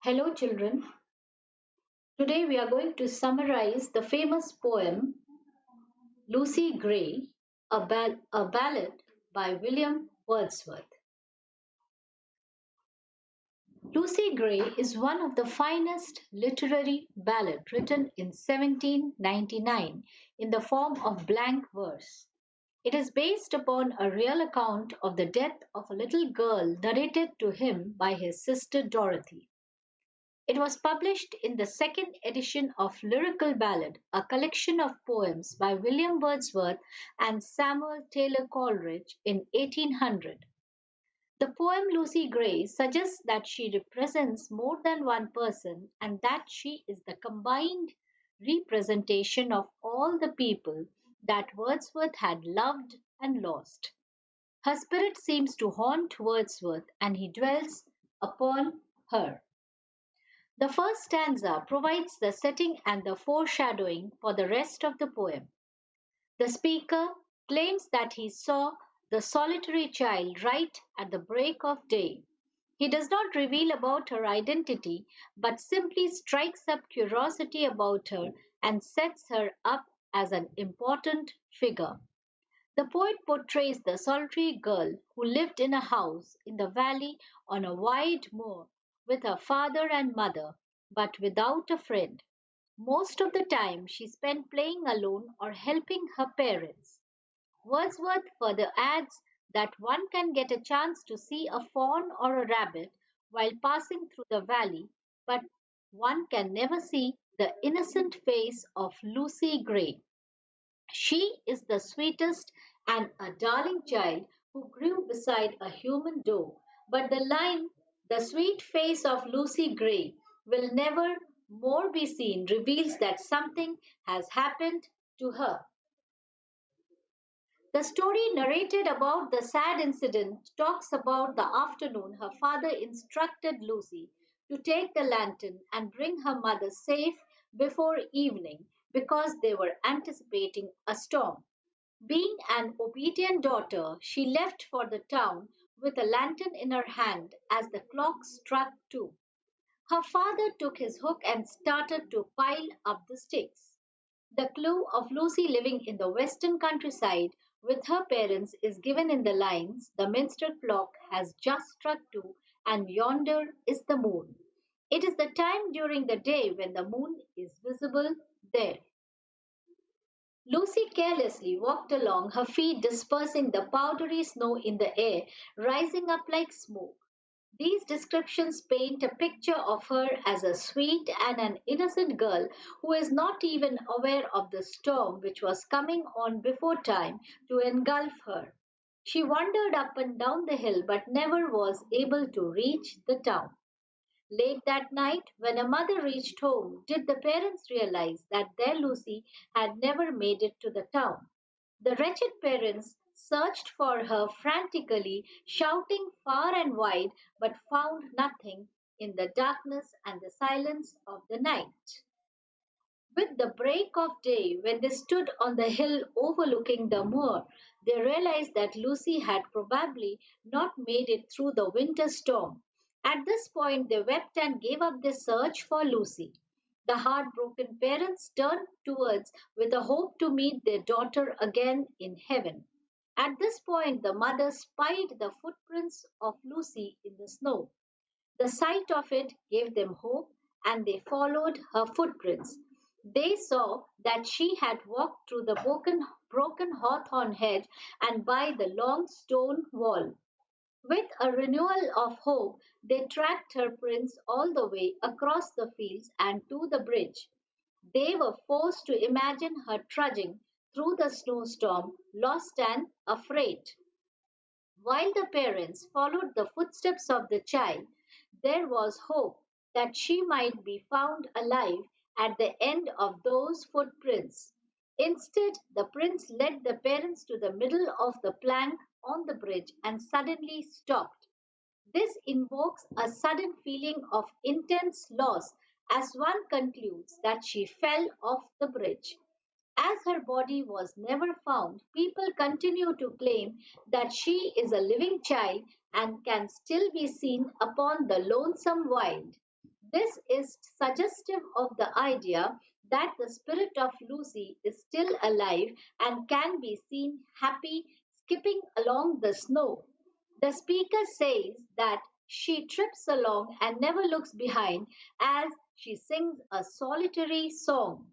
Hello, children. Today we are going to summarize the famous poem Lucy Gray, a ballad by William Wordsworth. Lucy Gray is one of the finest literary ballads written in 1799 in the form of blank verse. It is based upon a real account of the death of a little girl narrated to him by his sister Dorothy. It was published in the second edition of Lyrical Ballad, a collection of poems by William Wordsworth and Samuel Taylor Coleridge in 1800. The poem Lucy Gray suggests that she represents more than one person and that she is the combined representation of all the people that Wordsworth had loved and lost. Her spirit seems to haunt Wordsworth and he dwells upon her. The first stanza provides the setting and the foreshadowing for the rest of the poem. The speaker claims that he saw the solitary child right at the break of day. He does not reveal about her identity, but simply strikes up curiosity about her and sets her up as an important figure. The poet portrays the solitary girl who lived in a house in the valley on a wide moor with her father and mother, but without a friend. Most of the time she spent playing alone or helping her parents. Wordsworth further adds that one can get a chance to see a fawn or a rabbit while passing through the valley, but one can never see the innocent face of Lucy Gray. She is the sweetest and a darling child who grew beside a human door. But the line, the sweet face of Lucy Gray will never more be seen, reveals that something has happened to her. The story narrated about the sad incident talks about the afternoon her father instructed Lucy to take the lantern and bring her mother safe before evening because they were anticipating a storm. Being an obedient daughter, she left for the town with a lantern in her hand as the clock struck two. Her father took his hook and started to pile up the sticks. The clue of Lucy living in the western countryside with her parents is given in the lines the minster clock has just struck two, and yonder is the moon. It is the time during the day when the moon is visible there. Lucy carelessly walked along, her feet dispersing the powdery snow in the air, rising up like smoke. These descriptions paint a picture of her as a sweet and an innocent girl who is not even aware of the storm which was coming on before time to engulf her. She wandered up and down the hill but never was able to reach the town. Late that night, when her mother reached home, did the parents realize that their Lucy had never made it to the town. The wretched parents searched for her frantically, shouting far and wide, but found nothing in the darkness and the silence of the night. With the break of day, when they stood on the hill overlooking the moor, they realized that Lucy had probably not made it through the winter storm. At this point, they wept and gave up their search for Lucy. The heartbroken parents turned towards with a hope to meet their daughter again in heaven. At this point, the mother spied the footprints of Lucy in the snow. The sight of it gave them hope, and they followed her footprints. They saw that she had walked through the broken hawthorn hedge and by the long stone wall. With a renewal of hope, they tracked her prints all the way across the fields and to the bridge. They were forced to imagine her trudging through the snowstorm, lost and afraid. While the parents followed the footsteps of the child, there was hope that she might be found alive at the end of those footprints. Instead, the prince led the parents to the middle of the plank on the bridge and suddenly stopped. This invokes a sudden feeling of intense loss as one concludes that she fell off the bridge. As her body was never found, people continue to claim that she is a living child and can still be seen upon the lonesome wild. This is suggestive of the idea that the spirit of Lucy is still alive and can be seen happy skipping along the snow. The speaker says that she trips along and never looks behind as she sings a solitary song.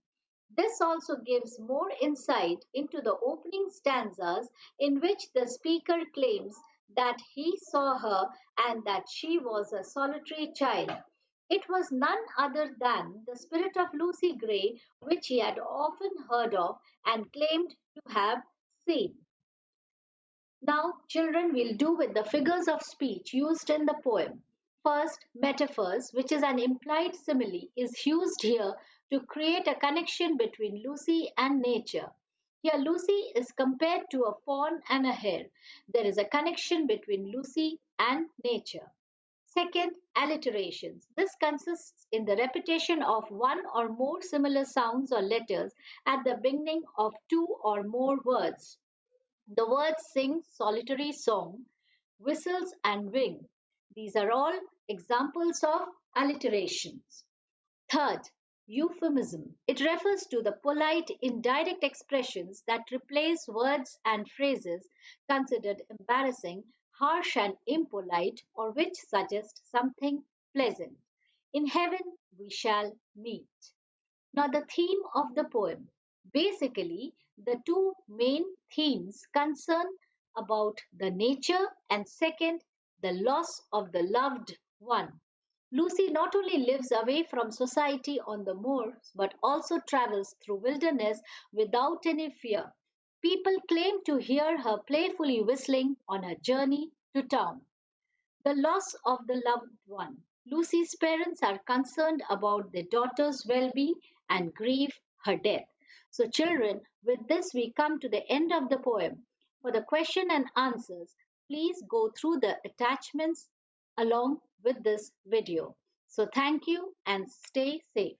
This also gives more insight into the opening stanzas in which the speaker claims that he saw her and that she was a solitary child. It was none other than the spirit of Lucy Gray, which he had often heard of and claimed to have seen. Now, children will do with the figures of speech used in the poem. First, metaphors, which is an implied simile, is used here to create a connection between Lucy and nature. Here, Lucy is compared to a fawn and a hare. There is a connection between Lucy and nature. Second, alliterations. This consists in the repetition of one or more similar sounds or letters at the beginning of two or more words. The words sing, solitary song, whistles, and wing. These are all examples of alliterations. Third, euphemism. It refers to the polite, indirect expressions that replace words and phrases considered embarrassing, harsh, and impolite, or which suggest something pleasant. In heaven we shall meet. Now, the theme of the poem. Basically, the two main themes concern about the nature and second, the loss of the loved one. Lucy not only lives away from society on the moors but also travels through wilderness without any fear. People claim to hear her playfully whistling on her journey to town. The loss of the loved one. Lucy's parents are concerned about their daughter's well being and grieve her death. So, children, with this, we come to the end of the poem. For the question and answers, please go through the attachments along with this video. So, thank you and stay safe.